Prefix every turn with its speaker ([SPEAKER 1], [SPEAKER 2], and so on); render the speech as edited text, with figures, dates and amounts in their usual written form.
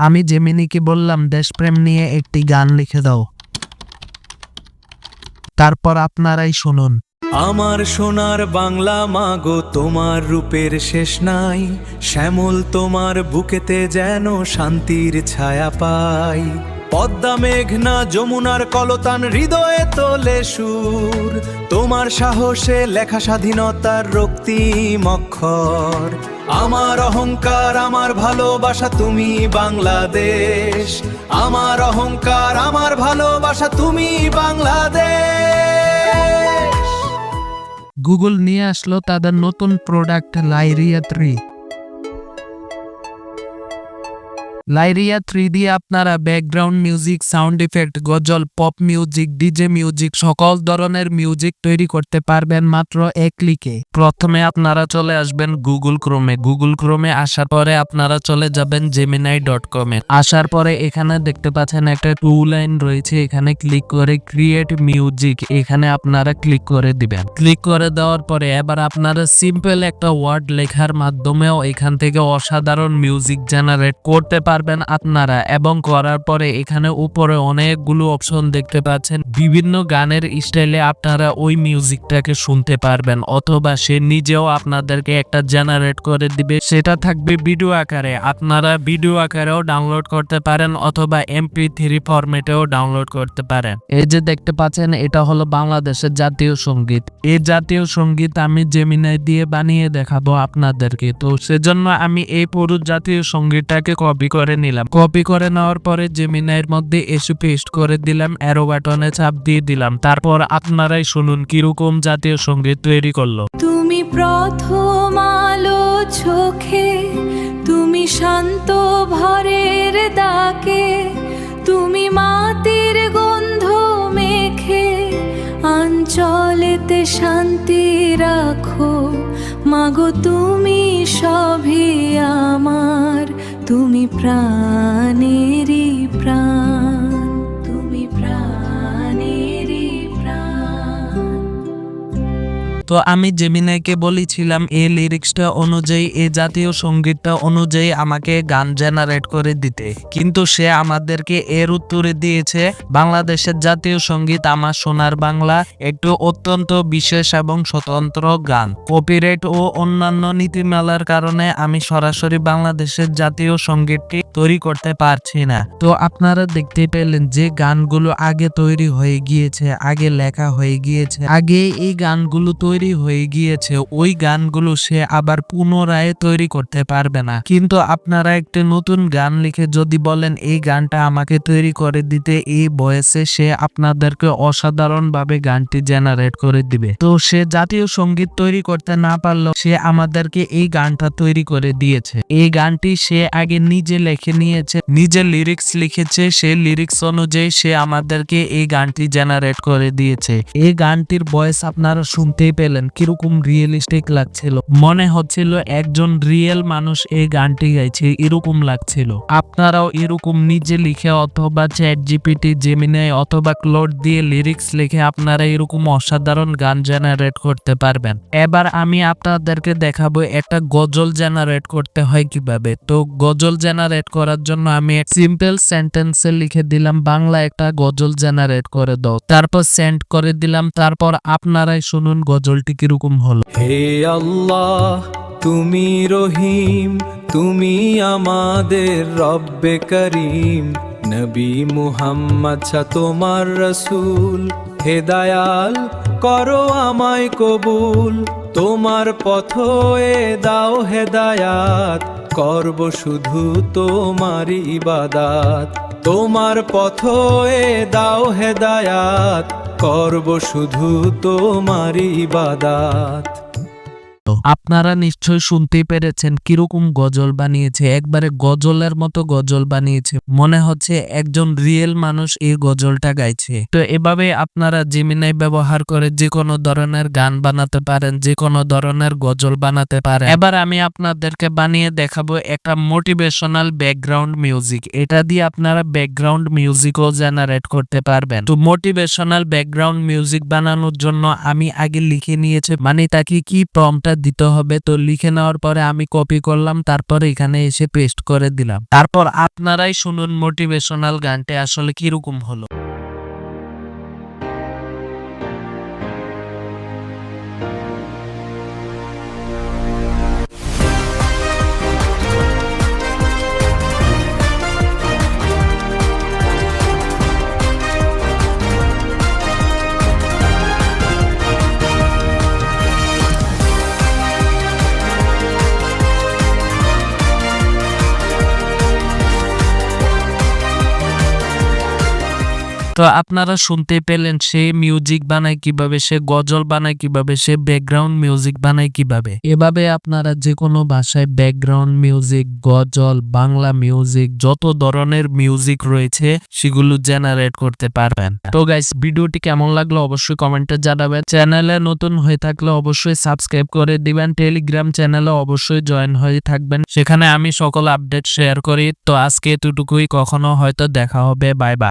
[SPEAKER 1] আমি জেমিনিকে বললাম দেশপ্রেম নিয়ে একটি গান লিখে দাও। তারপর আপনারাই শুনুন।
[SPEAKER 2] আমার সোনার বাংলা মাগো, তোমার রূপের শেষ নাই। শ্যামল তোমার বুকেতে যেন শান্তির ছায়া পাই। পদ্মা মেঘনা যমুনার কলতান হৃদয়ে তোলে সুর। তোমার সাহসে লেখা স্বাধীনতার রক্তিম অক্ষর। আমার অহংকার আমার ভালোবাসা তুমি বাংলাদেশ। আমার অহংকার আমার ভালোবাসা তুমি বাংলাদেশ।
[SPEAKER 1] গুগল নিয়ে আসলো তাদের নতুন প্রোডাক্ট লাইরিয়া 3। লাইরিয়া 3 দিয়ে আপনারা ব্যাকগ্রাউন্ড মিউজিক, সাউন্ড ইফেক্ট, গজল, পপ মিউজিক, ডিজে মিউজিক সকল ধরনের মিউজিক তৈরি করতে পারবেন মাত্র এক ক্লিকে। প্রথমে আপনারা চলে আসবেন গুগল ক্রোমে। গুগল ক্রোমে আসার পরে আপনারা চলে যাবেন gemini.com এ। আসার পরে এখানে দেখতে পাচ্ছেন একটা টু লাইন রয়েছে, এখানে ক্লিক করে ক্রিয়েট মিউজিক এখানে আপনারা ক্লিক করে দিবেন। ক্লিক করে দেওয়ার পরে এবার আপনারা সিম্পল একটা ওয়ার্ড লেখার মাধ্যমেও এখান থেকে অসাধারণ মিউজিক জেনারেট করতে পারবেন আপনারা। এবং করার পরে এখানে উপরে অনেকগুলো অপশন দেখতে পাচ্ছেন, বিভিন্ন গানের স্টাইলে আপনারা ওই মিউজিকটাকে শুনতে পারবেন, অথবা সে নিজেও আপনাদেরকে একটা জেনারেট করে দিবে, সেটা থাকবে ভিডিও আকারে। আপনারা ভিডিও আকারেও ডাউনলোড করতে পারেন অথবা MP3 ফরম্যাটেও ডাউনলোড করতে পারেন। এই যে দেখতে পাচ্ছেন এটা হলো বাংলাদেশের জাতীয় সঙ্গীত। এই জাতীয় সঙ্গীত আমি জেমিনাই দিয়ে বানিয়ে দেখাবো আপনাদেরকে। তো সেজন্য আমি এই পুরো জাতীয় সঙ্গীতটাকে কপি করে নিলাম। কপি করে নেওয়ার পরে জেমিনাইয়ের মধ্যে এসে পেস্ট করে দিলাম, অ্যারো বাটনে চাপ দিয়ে দিলাম। তারপর আপনারাই শুনুন কিরকম জাতীয় সঙ্গীত তৈরি করলো।
[SPEAKER 3] তুমি প্রথম আলো চোখে, তুমি শান্ত ভরের ডাকে, তুমি মাটির গন্ধ মেখে আঞ্চলেতে শান্তি রাখো। মাগো তুমি সবই আমার, তুমি প্রাণেরই প্রাণ, তুমি প্রাণেরই প্রাণ।
[SPEAKER 1] তো আমি জেমিনাইকে বলেছিলাম এই লিরিক্সটা অনুযায়ী, এই জাতীয় সঙ্গীতটা অনুযায়ী আমাকে গান জেনারেট করে দিতে, কিন্তু সে আমাদেরকে এর উত্তরে দিয়েছে বাংলাদেশের জাতীয় সঙ্গীত আমার সোনার বাংলা একটু অত্যন্ত বিশেষ এবং স্বতন্ত্র গান। কপিরাইট ও অন্যান্য নীতিমালার কারণে আমি সরাসরি বাংলাদেশের জাতীয় সঙ্গীতটি তৈরি করতে পারছি না। তো আপনারা দেখতে পেলেন যে গানগুলো আগে তৈরি হয়ে গিয়েছে, আগে লেখা হয়ে গিয়েছে, আগে এই গানগুলো তৈরি হয়ে গিয়েছে, ওই গানগুলো সে আবার পুনরায় তৈরি করতে পারবে না। কিন্তু আপনারা একটা নতুন গান লিখে যদি বলেন এই গানটা আমাকে তৈরি করে দিতে এই ভয়েসে, সে আপনাদেরকে অসাধারণ ভাবে গানটি জেনারেট করে দিবে। তো সে জাতীয় সঙ্গীত তৈরি করতে না পারলেও সে আমাদেরকে এই গানটা তৈরি করে দিয়েছে। এই গানটি সে আগে নিজে লিখে নিয়েছে, নিজে লিরিক্স লিখেছে, সে লিরিক্স অনুযায়ী সে আমাদেরকে এই গানটি জেনারেট করে দিয়েছে। এই গানটির ভয়েস আপনারা শুনতেই পেলেন কিরকম রিয়েলিস্টিক লাগছিল, মনে হচ্ছিল একজন রিয়েল মানুষ এই গানটি গাইছে, এরকম লাগছিল। আপনারাও এরকম নিজে লিখে অথবা ChatGPT, জেমিনাই অথবা ক্লোড দিয়ে লিরিক্স লিখে আপনারা এরকম অসাধারণ গান জেনারেট করতে পারবেন। এবার আমি আপনাদেরকে দেখাবো একটা গজল জেনারেট করতে হয় কিভাবে। তো গজল জেনারেট করার জন্য আমি এক সিম্পল সেন্টেন্সে লিখে দিলাম বাংলা একটা গজল জেনারেট করে দাও, তারপর সেন্ড করে দিলাম। তারপর আপনারাই শুনুন গজলটি কিরকম হলো।
[SPEAKER 2] হে আল্লাহ তুমি রহিম, তুমি আমাদের রব্বে করিম। নবী মুহাম্মদ তোমার রসুল, হে দয়াল করো আমায় কবুল। তোমার পথ এ দাও হেদায়াত, করব শুধু তোমার ইবাদাত। তোমার পথ এ দাও হেদায়াত, করব শুধু তোমার ইবাদাত।
[SPEAKER 1] আপনারা নিশ্চয় শুনতেই পেরেছেন কিরকম গজল বানিয়েছে, একবারে গজলের মতো গজল বানিয়েছে, মনে হচ্ছে একজন রিয়েল মানুষ এই গজলটা গাইছে। তো এভাবে আপনারা জেমিনাই ব্যবহার করে যে কোনো ধরনের গান বানাতে পারেন, যে কোনো ধরনের গজল বানাতে পারেন। এবার আমি আপনাদেরকে বানিয়ে দেখাবো একটা মোটিভেশনাল ব্যাকগ্রাউন্ড মিউজিক। এটা দিয়ে আপনারা ব্যাকগ্রাউন্ড মিউজিকও জেনারেট করতে পারবেন। তো মোটিভেশনাল ব্যাকগ্রাউন্ড মিউজিক বানানোর জন্য আমি আগে লিখে নিয়েছি, মানে তাকে কি প্রম্পটটা দিতে হবে। তো লিখে নেওয়ার পরে আমি কপি করলাম, তারপরে এখানে এসে পেস্ট করে দিলাম। তারপর আপনারাই শুনুন মোটিভেশনাল গানটি আসলে কিরকম হলো। তো আপনারা শুনতে পেলেন সে মিউজিক বানায় কিভাবে, সে গজল বানায় কিভাবে, সে ব্যাকগ্রাউন্ড মিউজিক বানায় কিভাবে। এভাবে আপনারা যে কোনো ভাষায় ব্যাকগ্রাউন্ড মিউজিক, গজল, বাংলা মিউজিক, যত ধরনের মিউজিক রয়েছে সেগুলো জেনারেট করতে পারবেন। তো গাইস, ভিডিওটি কেমন লাগলো অবশ্যই কমেন্টে জানাবেন। চ্যানেলে নতুন হয়ে থাকলে অবশ্যই সাবস্ক্রাইব করে দিবেন। টেলিগ্রাম চ্যানেলে অবশ্যই জয়েন হয়ে থাকবেন, সেখানে আমি সকল আপডেট শেয়ার করি। তো আজকে এতটুকুই, কখনো হয়তো দেখা হবে। Bye bye.